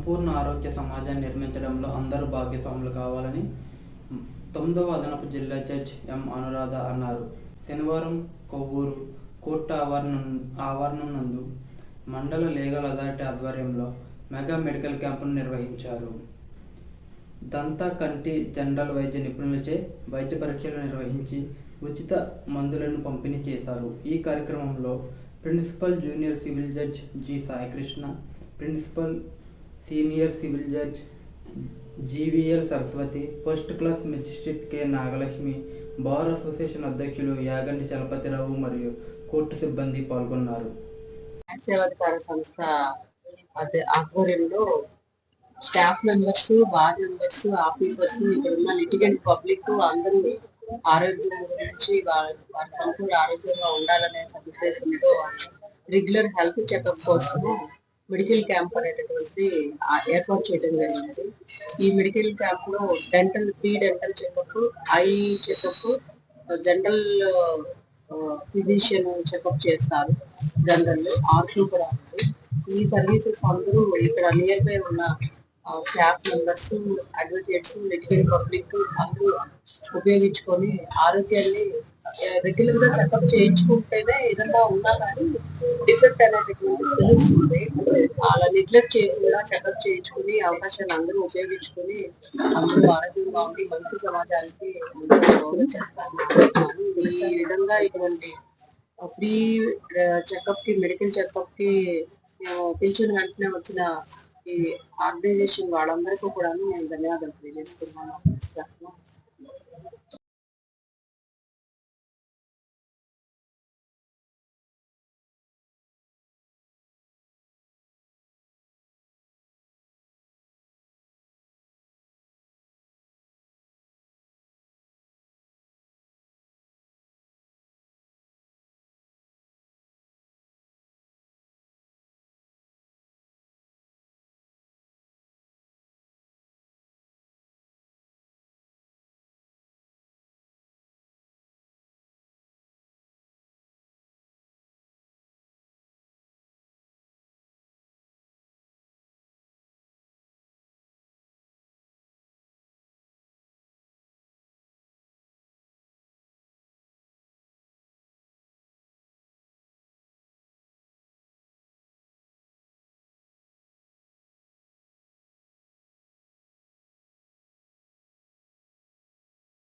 సంపూర్ణ ఆరోగ్య సమాజాన్ని నిర్మించడంలో అందరూ భాగస్వాములు కావాలని 9వ అదనపు జిల్లా జడ్జి ఎం అనురాధ అన్నారు. శనివారం కొవ్వూరు కోర్టు ఆవరణం నందు మండల లీగల్ అథారిటీ ఆధ్వర్యంలో మెగా మెడికల్ క్యాంపును నిర్వహించారు. దంత కంటి జనరల్ వైద్య నిపుణులచే వైద్య పరీక్షలు నిర్వహించి ఉచిత మందులను పంపిణీ చేశారు. ఈ కార్యక్రమంలో principal junior civil judge G Saikrishna, principal senior civil judge GVL Saraswathi, first class magistrate K Nagalakshmi, bar association అధ్యక్షులు యాగంటి చలపతిరావు మరియు కోర్టు సిబ్బంది పాల్గొన్నారు. సేవాధికార సంస్థ ఆధ్వర్యంలో staff members, bar members, officers, ఇక్కడ ఉన్న లిటిగెంట్ పబ్లిక్ అందరూ ఆరోగ్యం గురించి వారి సంపూర్ణ ఆరోగ్యంగా ఉండాలనే ఉద్దేశంతో రెగ్యులర్ హెల్త్ చెకప్ కోసం మెడికల్ క్యాంప్ అనేటటువంటి ఏర్పాటు చేయడం జరిగింది. ఈ మెడికల్ క్యాంప్ లో pre dental checkup, eye checkup, general physician checkup చేస్తారు. జనరల్ ఆర్థో కూడా ఉంది. ఈ సర్వీసెస్ అందరూ ఇక్కడ నియర్ బై ఉన్న staff members, advocates, medical public అందరూ ఉపయోగించుకొని ఆరోగ్యాన్ని రెగ్యులర్ గా చెకప్ చేయించుకుంటేనే ఏదన్నా ఉన్నా కానీ డిఫెక్ట్ అనేటటువంటి తెలుస్తుంది. అలా నెగ్లెక్ట్ చేయకుండా చెకప్ చేయించుకుని అవకాశాలు అందరూ ఉపయోగించుకొని అందరూ ఆరోగ్యంగా ఉండి మంచి సమాజానికి చేస్తాను. ఈ విధంగా ఇటువంటి ఫ్రీ చెకప్ కి, మెడికల్ చెకప్ కి పిలిచిన వెంటనే వచ్చిన ఈ ఆర్గనైజేషన్ వాళ్ళందరికీ కూడా నేను ధన్యవాదాలు తెలియజేసుకున్నాను.